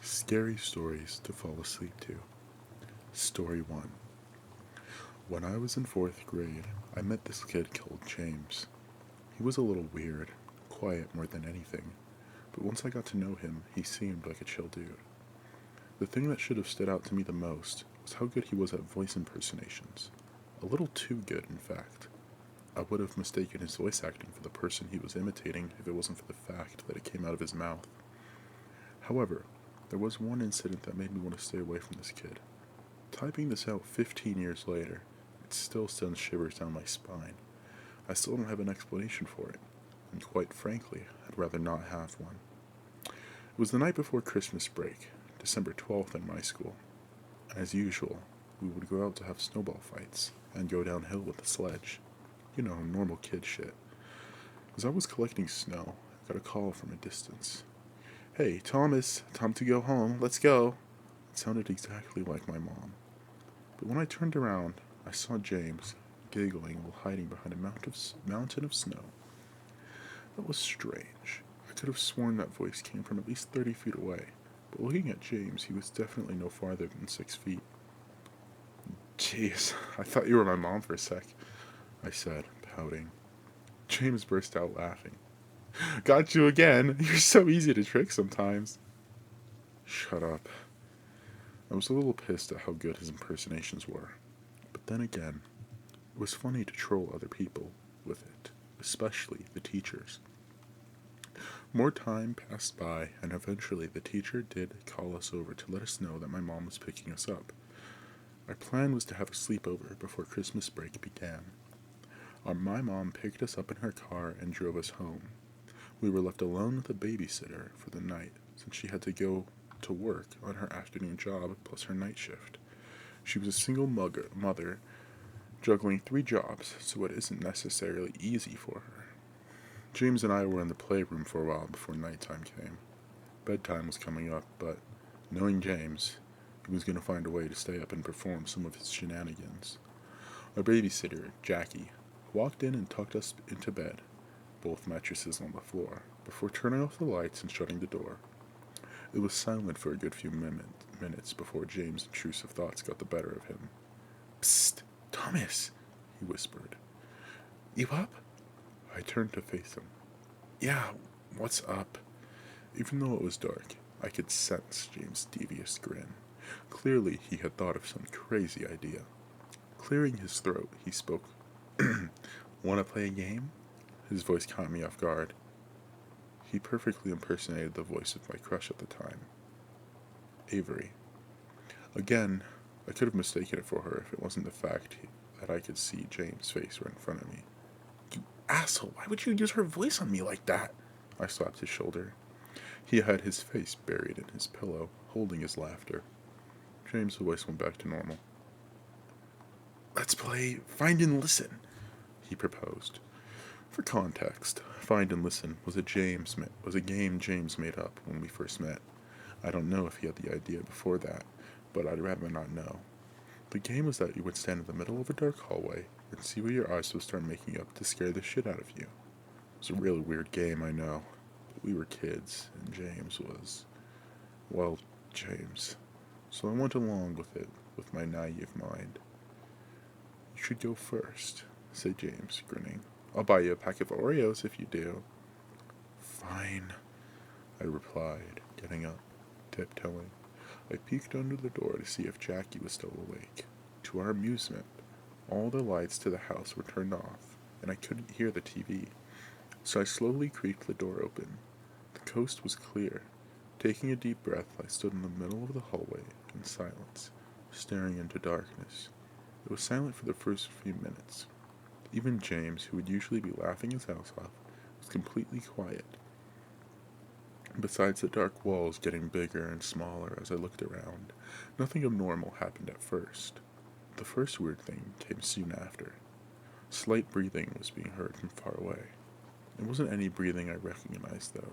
Scary stories to fall asleep to. Story 1. When I was in 4th grade, I met this kid called James. He was a little weird, quiet more than anything, but once I got to know him, he seemed like a chill dude. The thing that should have stood out to me the most was how good he was at voice impersonations. A little too good, in fact. I would have mistaken his voice acting for the person he was imitating if it wasn't for the fact that it came out of his mouth. However, there was one incident that made me want to stay away from this kid. Typing this out 15 years later, it still sends shivers down my spine. I still don't have an explanation for it, and quite frankly, I'd rather not have one. It was the night before Christmas break, December 12th in my school. As usual, we would go out to have snowball fights and go downhill with a sledge. You know, normal kid shit. As I was collecting snow, I got a call from a distance. "Hey, Thomas, time to go home, let's go." It sounded exactly like my mom. But when I turned around, I saw James giggling while hiding behind a mountain of snow. That was strange. I could have sworn that voice came from at least 30 feet away, but looking at James, he was definitely no farther than 6 feet. "Jeez, I thought you were my mom for a sec," I said, pouting. James burst out laughing. "Got you again. You're so easy to trick sometimes." Shut up. I was a little pissed at how good his impersonations were. But then again, it was funny to troll other people with it, especially the teachers. More time passed by, and eventually the teacher did call us over to let us know that my mom was picking us up. Our plan was to have a sleepover before Christmas break began. My mom picked us up in her car and drove us home. We were left alone with a babysitter for the night, since she had to go to work on her afternoon job plus her night shift. She was a single mother juggling 3 jobs, so it isn't necessarily easy for her. James and I were in the playroom for a while before nighttime came. Bedtime was coming up, but knowing James, he was going to find a way to stay up and perform some of his shenanigans. Our babysitter, Jackie, walked in and tucked us into bed, both mattresses on the floor, before turning off the lights and shutting the door. It was silent for a good few minutes before James' intrusive thoughts got the better of him. "Psst, Thomas," he whispered. "You up?" I turned to face him. "Yeah, what's up?" Even though it was dark, I could sense James' devious grin. Clearly, he had thought of some crazy idea. Clearing his throat, he spoke. "Want to play a game?" His voice caught me off guard. He perfectly impersonated the voice of my crush at the time, Avery. Again, I could have mistaken it for her if it wasn't the fact that I could see James' face right in front of me. "You asshole, why would you use her voice on me like that?" I slapped his shoulder. He had his face buried in his pillow, holding his laughter. James' voice went back to normal. "Let's play Find and Listen," he proposed. For context, Find and Listen was a game James made up when we first met. I don't know if he had the idea before that, but I'd rather not know. The game was that you would stand in the middle of a dark hallway and see what your eyes would start making up to scare the shit out of you. It was a really weird game, I know, but we were kids, and James was, well, James. So I went along with it with my naive mind. "You should go first," said James, grinning. "I'll buy you a pack of Oreos if you do." "Fine," I replied, getting up, tiptoeing. I peeked under the door to see if Jackie was still awake. To our amusement, all the lights to the house were turned off, and I couldn't hear the TV. So I slowly creaked the door open. The coast was clear. Taking a deep breath, I stood in the middle of the hallway in silence, staring into darkness. It was silent for the first few minutes. Even James, who would usually be laughing his house off, was completely quiet. Besides the dark walls getting bigger and smaller as I looked around, nothing abnormal happened at first. The first weird thing came soon after. Slight breathing was being heard from far away. It wasn't any breathing I recognized, though.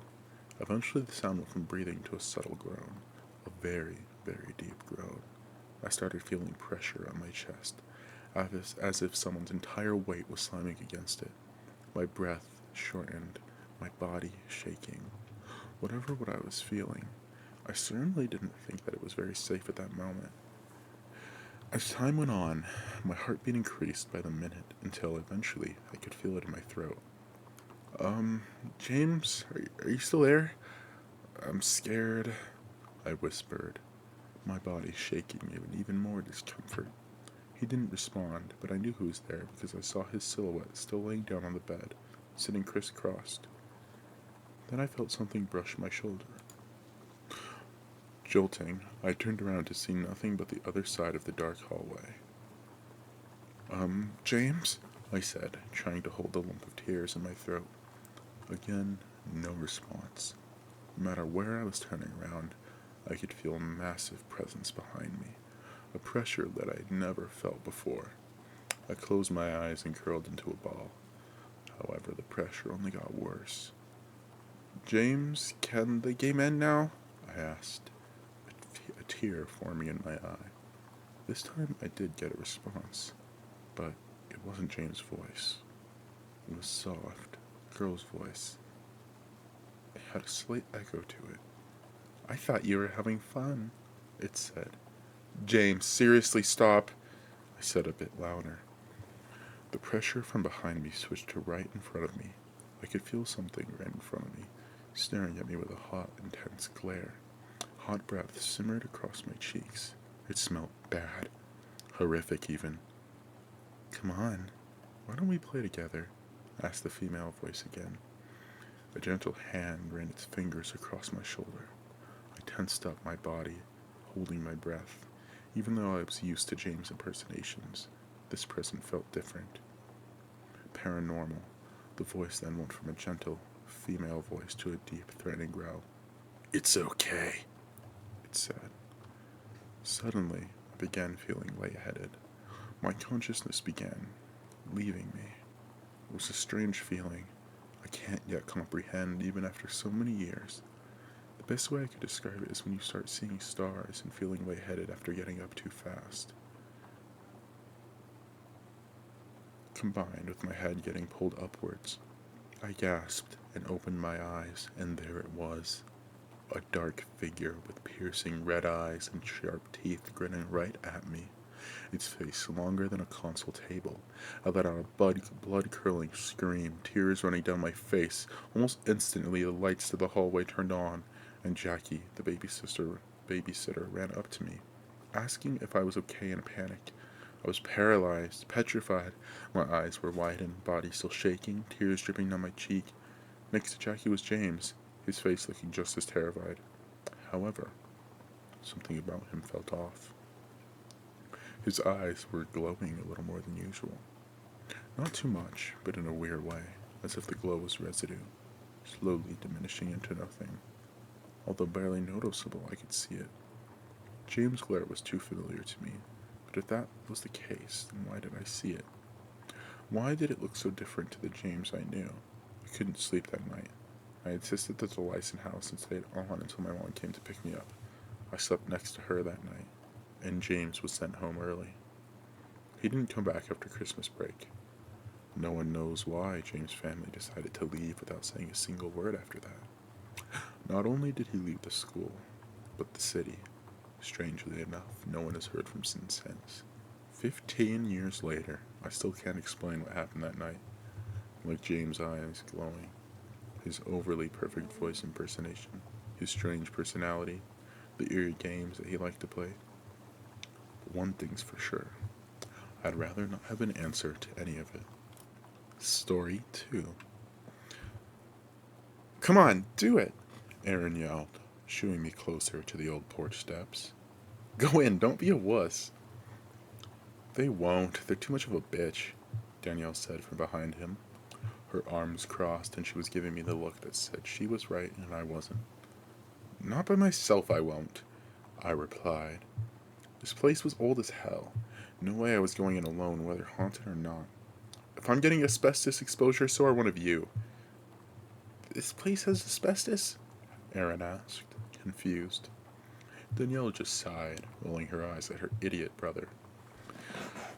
Eventually the sound went from breathing to a subtle groan. A very, very deep groan. I started feeling pressure on my chest, as if someone's entire weight was slamming against it. My breath shortened, my body shaking. Whatever what I was feeling, I certainly didn't think that it was very safe at that moment. As time went on, my heartbeat increased by the minute until eventually I could feel it in my throat. Um, James, are you still there? I'm scared, I whispered, my body shaking in even more discomfort. He didn't respond, but I knew he was there because I saw his silhouette still laying down on the bed, sitting crisscrossed. Then I felt something brush my shoulder. Jolting, I turned around to see nothing but the other side of the dark hallway. James? I said, trying to hold the lump of tears in my throat. Again, no response. No matter where I was turning around, I could feel a massive presence behind me, a pressure that I had never felt before. I closed my eyes and curled into a ball. However, the pressure only got worse. James, can the game end now? I asked, a tear forming in my eye. This time I did get a response, but it wasn't James' voice. It was soft, girl's voice. It had a slight echo to it. I thought you were having fun, it said. James, seriously stop, I said a bit louder. The pressure from behind me switched to right in front of me. I could feel something right in front of me, staring at me with a hot, intense glare. Hot breath simmered across my cheeks. It smelled bad. Horrific, even. Come on, why don't we play together? Asked the female voice again. A gentle hand ran its fingers across my shoulder. I tensed up my body, holding my breath. Even though I was used to James' impersonations, this present felt different. Paranormal. The voice then went from a gentle, female voice to a deep, threatening growl. It's okay, it said. Suddenly, I began feeling lightheaded. My consciousness began leaving me. It was a strange feeling I can't yet comprehend even after so many years. The best way I could describe it is when you start seeing stars and feeling lightheaded after getting up too fast. Combined with my head getting pulled upwards, I gasped and opened my eyes, and there it was. A dark figure with piercing red eyes and sharp teeth grinning right at me. Its face longer than a console table. I let out a blood-curdling scream, tears running down my face. Almost instantly, the lights to the hallway turned on, and Jackie, the babysitter, ran up to me, asking if I was okay in a panic. I was paralyzed, petrified. My eyes were widened, body still shaking, tears dripping down my cheek. Next to Jackie was James, his face looking just as terrified. However, something about him felt off. His eyes were glowing a little more than usual. Not too much, but in a weird way, as if the glow was residue, slowly diminishing into nothing. Although barely noticeable, I could see it. James' glare was too familiar to me, but if that was the case, then why did I see it? Why did it look so different to the James I knew? I couldn't sleep that night. I insisted that the lights in the house and stayed on until my mom came to pick me up. I slept next to her that night, and James was sent home early. He didn't come back after Christmas break. No one knows why James' family decided to leave without saying a single word after that. Not only did he leave the school, but the city. Strangely enough, no one has heard from him since. 15 years later, I still can't explain what happened that night. Like James' eyes glowing, his overly perfect voice impersonation, his strange personality, the eerie games that he liked to play. But one thing's for sure, I'd rather not have an answer to any of it. Story 2. Come on, do it, Aaron yelled, shooing me closer to the old porch steps. Go in, don't be a wuss. They won't, they're too much of a bitch, Danielle said from behind him. Her arms crossed, and she was giving me the look that said she was right and I wasn't. Not by myself I won't, I replied. This place was old as hell. No way I was going in alone, whether haunted or not. If I'm getting asbestos exposure, so are one of you. This place has asbestos? Aaron asked, confused. Danielle just sighed, rolling her eyes at her idiot brother.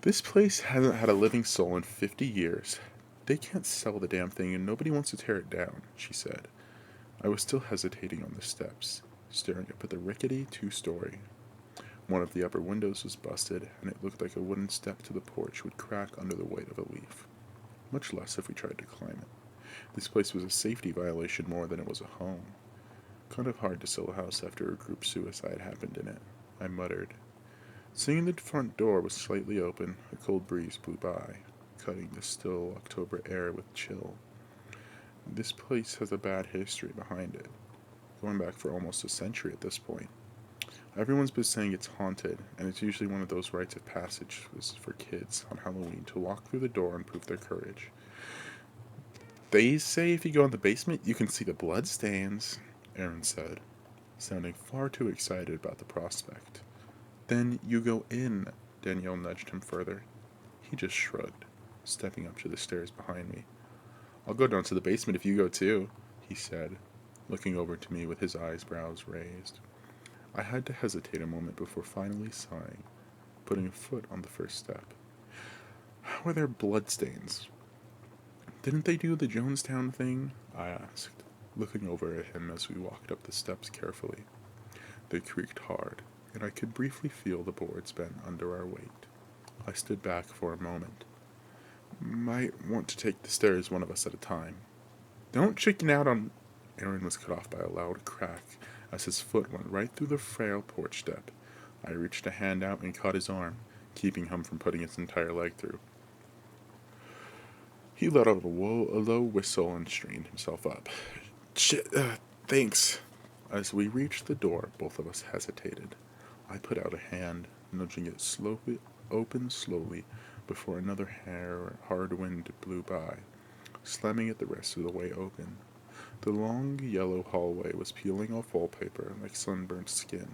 This place hasn't had a living soul in 50 years. They can't sell the damn thing and nobody wants to tear it down, she said. I was still hesitating on the steps. staring up at the rickety two-story. One of the upper windows was busted, and it looked like a wooden step to the porch would crack under the weight of a leaf, much less if we tried to climb it. This place was a safety violation more than it was a home. Kind of hard to sell a house after a group suicide happened in it, I muttered. Seeing the front door was slightly open, a cold breeze blew by, cutting the still October air with chill. This place has a bad history behind it, going back for almost a century at this point. Everyone's been saying it's haunted, and it's usually one of those rites of passage for kids on Halloween to walk through the door and prove their courage. They say if you go in the basement, you can see the bloodstains, Aaron said, sounding far too excited about the prospect. Then you go in, Danielle nudged him further. He just shrugged, stepping up to the stairs behind me. I'll go down to the basement if you go too, he said, looking over to me with his eyebrows raised. I had to hesitate a moment before finally sighing, putting a foot on the first step. How are there bloodstains? Didn't they do the Jonestown thing? I asked, looking over at him as we walked up the steps carefully. They creaked hard, and I could briefly feel the boards bend under our weight. I stood back for a moment. Might want to take the stairs one of us at a time. Don't chicken out on... Aaron was cut off by a loud crack as his foot went right through the frail porch step. I reached a hand out and caught his arm, keeping him from putting his entire leg through. He let out a low whistle and straightened himself up. Thanks. As we reached the door, both of us hesitated. I put out a hand, nudging it slowly, before another hard wind blew by, slamming it the rest of the way open. The long yellow hallway was peeling off wallpaper like sunburnt skin,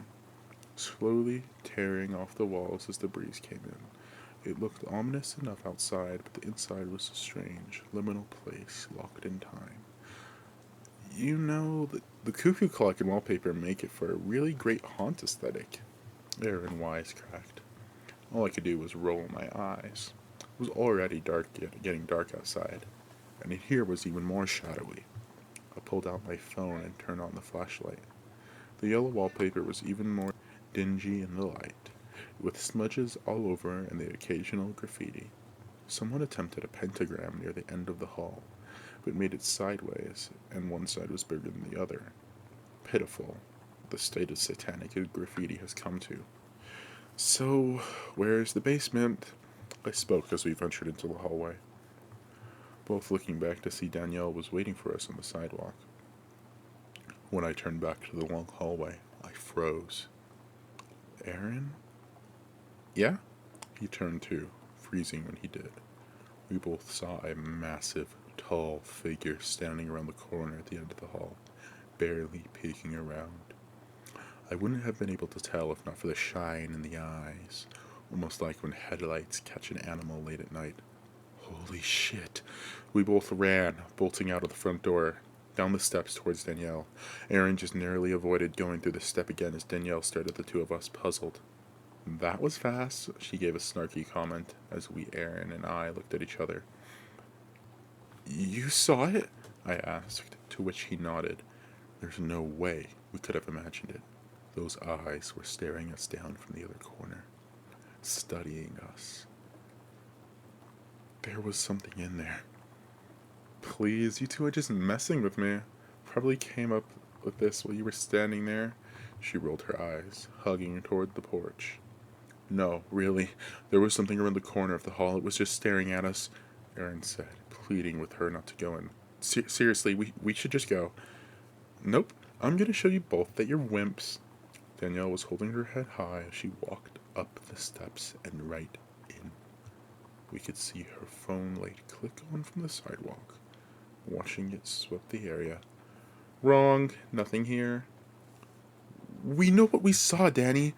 slowly tearing off the walls as the breeze came in. It looked ominous enough outside, but the inside was a strange, liminal place locked in time. You know, the cuckoo clock and wallpaper make it for a really great haunt aesthetic, Aaron wisecracked. All I could do was roll my eyes. It was already getting dark outside, and in here was even more shadowy. I pulled out my phone and turned on the flashlight. The yellow wallpaper was even more dingy in the light, with smudges all over and the occasional graffiti. Someone attempted a pentagram near the end of the hall, but made it sideways, and one side was bigger than the other. Pitiful, the state of satanic graffiti has come to. So, where's the basement? I spoke as we ventured into the hallway, both looking back to see Danielle was waiting for us on the sidewalk. When I turned back to the long hallway, I froze. Aaron? Yeah? He turned too, freezing when he did. We both saw a massive, tall figure standing around the corner at the end of the hall, barely peeking around. I wouldn't have been able to tell if not for the shine in the eyes, almost like when headlights catch an animal late at night. Holy shit. We both ran, bolting out of the front door, down the steps towards Danielle. Aaron just narrowly avoided going through the step again as Danielle stared at the two of us, puzzled. That was fast, she gave a snarky comment as Aaron and I, looked at each other. You saw it? I asked, to which he nodded. There's no way we could have imagined it. Those eyes were staring us down from the other corner, studying us. There was something in there. Please, you two are just messing with me. Probably came up with this while you were standing there. She rolled her eyes, hugging toward the porch. No, really, there was something around the corner of the hall. It was just staring at us, Aaron said, pleading with her not to go in. Seriously, we should just go. Nope, I'm gonna show you both that you're wimps. Danielle was holding her head high as she walked up the steps and right in. We could see her phone light click on from the sidewalk, watching it sweep the area. Wrong, nothing here. We know what we saw, Danny,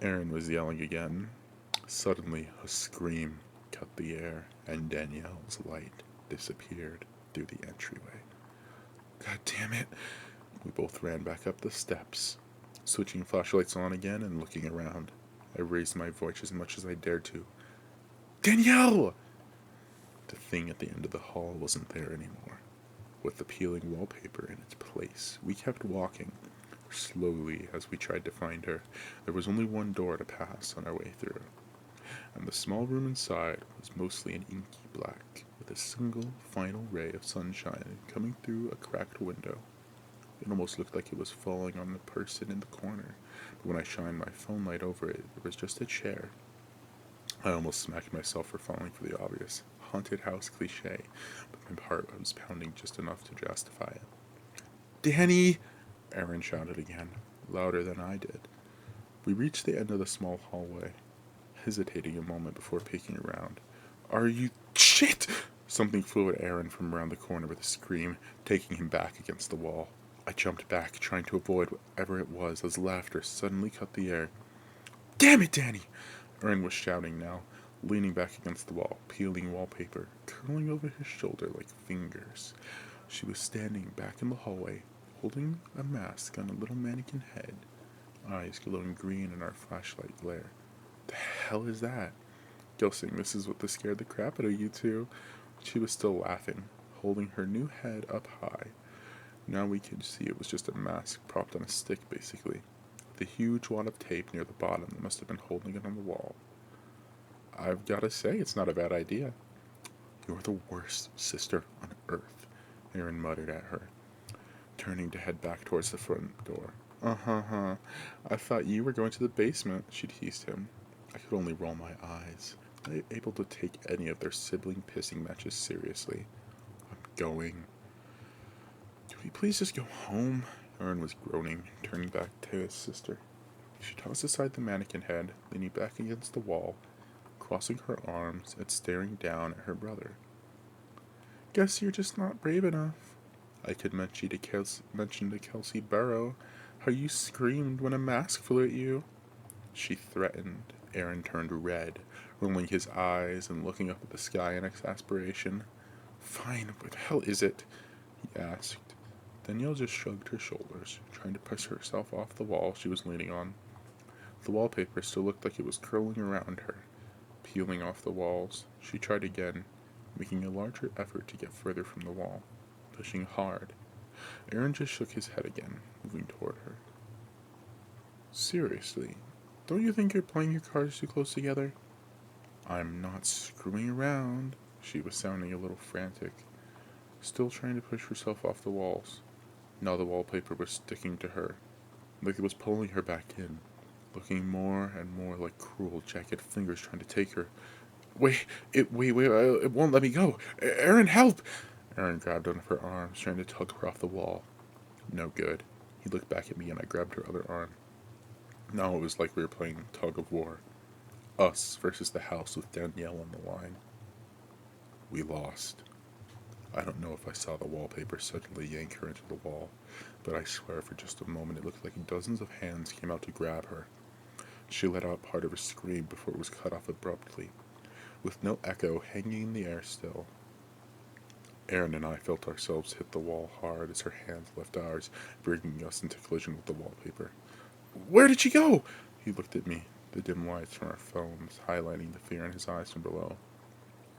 Aaron was yelling again. Suddenly, a scream cut the air, and Danielle's light disappeared through the entryway. God damn it. We both ran back up the steps, switching flashlights on again and looking around. I raised my voice as much as I dared to. Danielle! The thing at the end of the hall wasn't there anymore. With the peeling wallpaper in its place, we kept walking, Slowly, as we tried to find her, there was only one door to pass on our way through, and the small room inside was mostly an inky black, with a single final ray of sunshine coming through a cracked window. It almost looked like it was falling on the person in the corner, but when I shined my phone light over it, there was just a chair. I almost smacked myself for falling for the obvious haunted house cliche, but my heart was pounding just enough to justify it. Danny! Aaron shouted again, louder than I did. We reached the end of the small hallway, hesitating a moment before peeking around. Are you. Shit! Something flew at Aaron from around the corner with a scream, taking him back against the wall. I jumped back, trying to avoid whatever it was, as laughter suddenly cut the air. Damn it, Danny! Aaron was shouting now, leaning back against the wall, peeling wallpaper, curling over his shoulder like fingers. She was standing back in the hallway, holding a mask on a little mannequin head, eyes glowing green in our flashlight glare. The hell is that? Guessing this is what scared the crap out of you two. She was still laughing, holding her new head up high. Now we could see it was just a mask propped on a stick, basically, with a huge wad of tape near the bottom that must have been holding it on the wall. I've got to say, it's not a bad idea. You're the worst sister on earth, Aaron muttered at her, turning to head back towards the front door. Uh-huh. I thought you were going to the basement, she teased him. I could only roll my eyes, not able to take any of their sibling pissing matches seriously. I'm going. Could we please just go home? Aaron was groaning, turning back to his sister. She tossed aside the mannequin head, leaning back against the wall, crossing her arms and staring down at her brother. Guess you're just not brave enough. I could mention to Kelsey Burrow how you screamed when a mask flew at you. She threatened. Aaron turned red, rolling his eyes and looking up at the sky in exasperation. Fine, what the hell is it? He asked. Danielle just shrugged her shoulders, trying to push herself off the wall she was leaning on. The wallpaper still looked like it was curling around her, peeling off the walls. She tried again, making a larger effort to get further from the wall, pushing hard. Aaron just shook his head again, moving toward her. Seriously, don't you think you're playing your cards too close together? I'm not screwing around. She was sounding a little frantic, still trying to push herself off the walls. Now the wallpaper was sticking to her, like it was pulling her back in, looking more and more like cruel, jagged fingers trying to take her. Wait, it won't let me go. Aaron, help! Aaron grabbed one of her arms, trying to tug her off the wall. No good. He looked back at me and I grabbed her other arm. Now it was like we were playing tug of war. Us versus the house with Danielle on the line. We lost. I don't know if I saw the wallpaper suddenly yank her into the wall, but I swear for just a moment it looked like dozens of hands came out to grab her. She let out part of a scream before it was cut off abruptly, with no echo, hanging in the air still. Aaron and I felt ourselves hit the wall hard as her hands left ours, bringing us into collision with the wallpaper. Where did she go? He looked at me, the dim lights from our phones highlighting the fear in his eyes from below.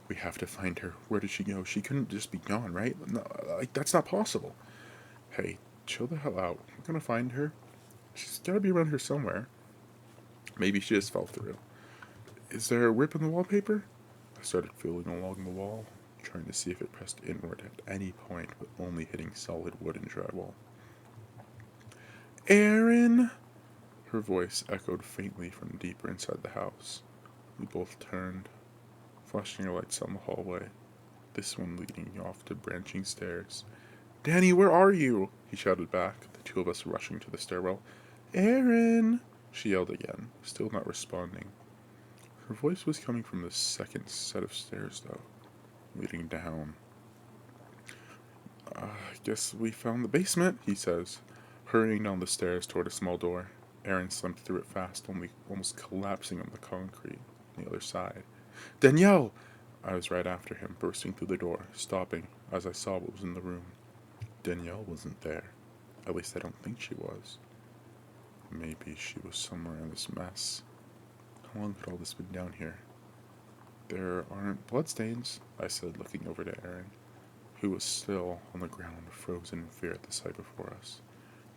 We have to find her. Where did she go? She couldn't just be gone, right? No, that's not possible. Hey, chill the hell out. We're gonna find her. She's gotta be around here somewhere. Maybe she just fell through. Is there a rip in the wallpaper? I started feeling along the wall, trying to see if it pressed inward at any point, but only hitting solid wood and drywall. Aaron! Her voice echoed faintly from deeper inside the house. We both turned, flashing our lights down the hallway, this one leading off to branching stairs. Danny, where are you? He shouted back, the two of us rushing to the stairwell. Aaron! She yelled again, still not responding. Her voice was coming from the second set of stairs, though, leading down. I guess we found the basement, he says, hurrying down the stairs toward a small door. Aaron slipped through it fast, only almost collapsing on the concrete on the other side. Danielle! I was right after him, bursting through the door, stopping as I saw what was in the room. Danielle wasn't there. At least I don't think she was. Maybe she was somewhere in this mess. How long had all this been down here? There aren't bloodstains, I said, looking over to Aaron, who was still on the ground, frozen in fear at the sight before us.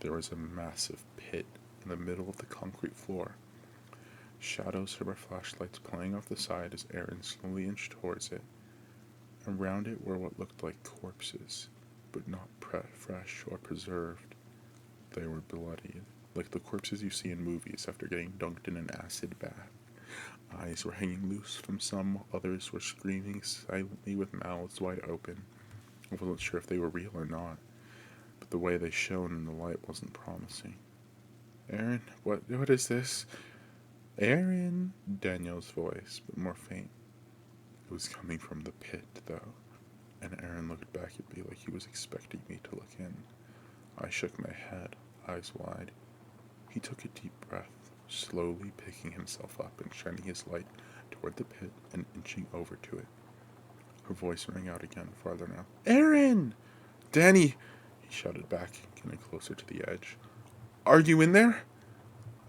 There was a massive pit in the middle of the concrete floor. Shadows from our flashlights playing off the side as Aaron slowly inched towards it. Around it were what looked like corpses, but not fresh or preserved. They were bloodied, like the corpses you see in movies after getting dunked in an acid bath. Eyes were hanging loose from some, others were screaming silently with mouths wide open. I wasn't sure if they were real or not, but the way they shone in the light wasn't promising. Aaron, what is this? Aaron, Danielle's voice, but more faint. It was coming from the pit, though, and Aaron looked back at me like he was expecting me to look in. I shook my head, eyes wide. He took a deep breath, slowly picking himself up and shining his light toward the pit and inching over to it. Her voice rang out again, farther now. Aaron! Danny! He shouted back, getting closer to the edge. Are you in there?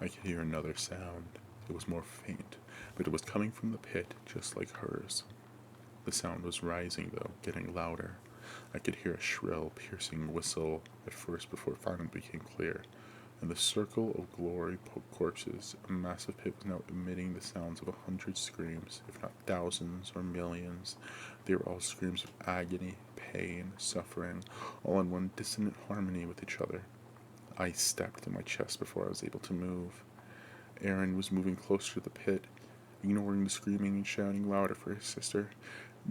I could hear another sound. It was more faint, but it was coming from the pit, just like hers. The sound was rising, though, getting louder. I could hear a shrill, piercing whistle at first before it finally became clear. In the circle of glory corpses, a massive pit was now emitting the sounds of 100 screams, if not thousands or millions. They were all screams of agony, pain, suffering, all in one dissonant harmony with each other. I stepped in my chest before I was able to move. Aaron was moving closer to the pit, ignoring the screaming and shouting louder for his sister.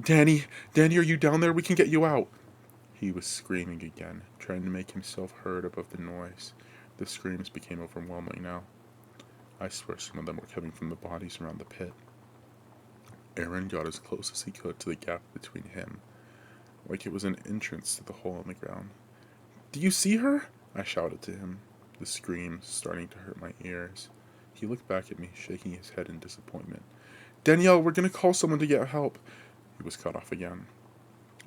Danny, are you down there? We can get you out. He was screaming again, trying to make himself heard above the noise. The screams became overwhelming now. I swear some of them were coming from the bodies around the pit. Aaron got as close as he could to the gap between him, like it was an entrance to the hole in the ground. Do you see her? I shouted to him, the screams starting to hurt my ears. He looked back at me, shaking his head in disappointment. Danielle, we're going to call someone to get help. He was cut off again.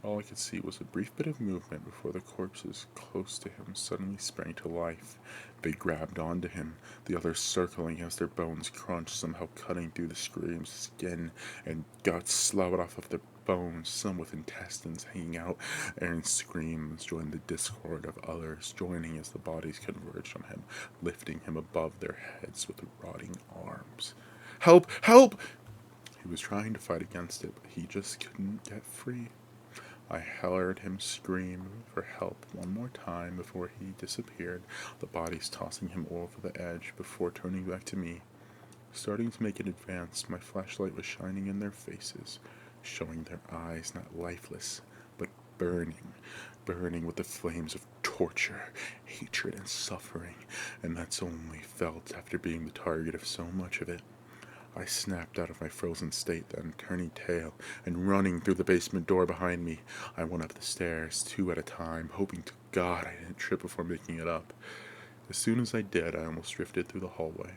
All I could see was a brief bit of movement before the corpses close to him suddenly sprang to life. They grabbed onto him, the others circling as their bones crunched, somehow cutting through the screams, skin and guts sloughed off of their bones, some with intestines hanging out. Aaron's screams joined the discord of others, joining as the bodies converged on him, lifting him above their heads with rotting arms. Help! Help! He was trying to fight against it, but he just couldn't get free. I heard him scream for help one more time before he disappeared, the bodies tossing him over the edge before turning back to me. Starting to make an advance, my flashlight was shining in their faces, showing their eyes not lifeless, but burning with the flames of torture, hatred, and suffering, and that's only felt after being the target of so much of it. I snapped out of my frozen state then, turning tail and running through the basement door behind me. I went up the stairs, 2 at a time, hoping to God I didn't trip before making it up. As soon as I did, I almost drifted through the hallway,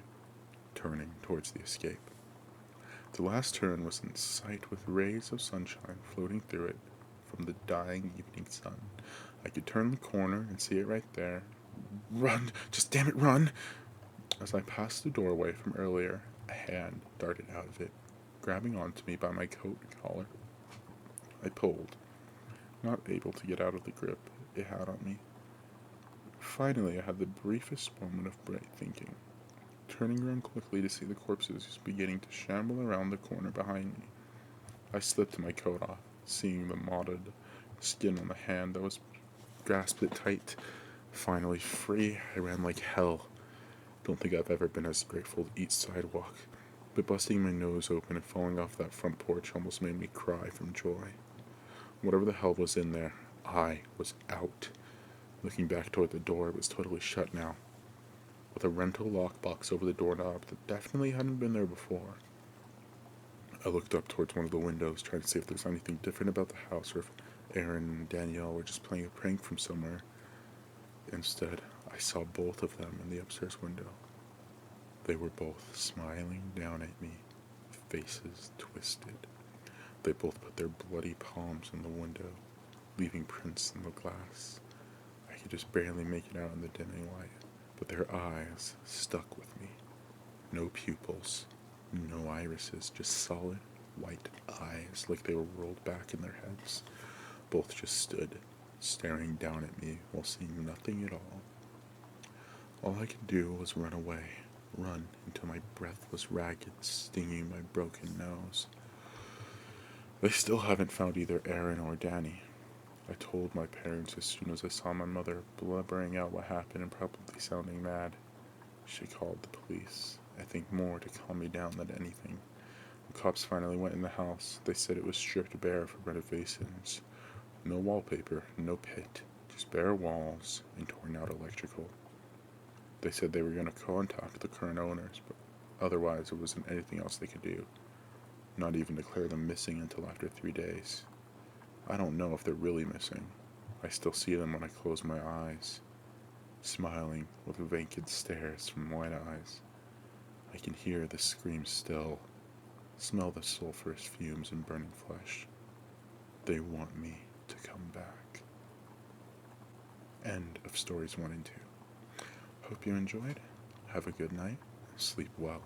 turning towards the escape. The last turn was in sight with rays of sunshine floating through it from the dying evening sun. I could turn the corner and see it right there. Run! Just damn it, run! As I passed the doorway from earlier, a hand darted out of it, grabbing onto me by my coat collar. I pulled, not able to get out of the grip it had on me. Finally, I had the briefest moment of bright thinking, turning around quickly to see the corpses beginning to shamble around the corner behind me. I slipped my coat off, seeing the mottled skin on the hand that was grasped it tight. Finally free, I ran like hell. Don't think I've ever been as grateful to eat sidewalk, but busting my nose open and falling off that front porch almost made me cry from joy. Whatever the hell was in there, I was out. Looking back toward the door, it was totally shut now, with a rental lockbox over the doorknob that definitely hadn't been there before. I looked up towards one of the windows, trying to see if there was anything different about the house or if Aaron and Danielle were just playing a prank from somewhere. Instead, I saw both of them in the upstairs window. They were both smiling down at me, faces twisted. They both put their bloody palms in the window, leaving prints in the glass. I could just barely make it out in the dimming light, but their eyes stuck with me. No pupils, no irises, just solid white eyes like they were rolled back in their heads. Both just stood, staring down at me while seeing nothing at all. All I could do was run away, run until my breath was ragged, stinging my broken nose. They still haven't found either Aaron or Danny. I told my parents as soon as I saw my mother blubbering out what happened and probably sounding mad. She called the police, I think more to calm me down than anything. The cops finally went in the house. They said it was stripped bare for renovations. No wallpaper, no pit, just bare walls and torn out electrical. They said they were going to contact the current owners, but otherwise there wasn't anything else they could do. Not even declare them missing until after 3 days. I don't know if they're really missing. I still see them when I close my eyes, smiling with vacant stares from wide eyes. I can hear the screams still, smell the sulphurous fumes and burning flesh. They want me to come back. End of stories 1 and 2. Hope you enjoyed. Have a good night. Sleep well.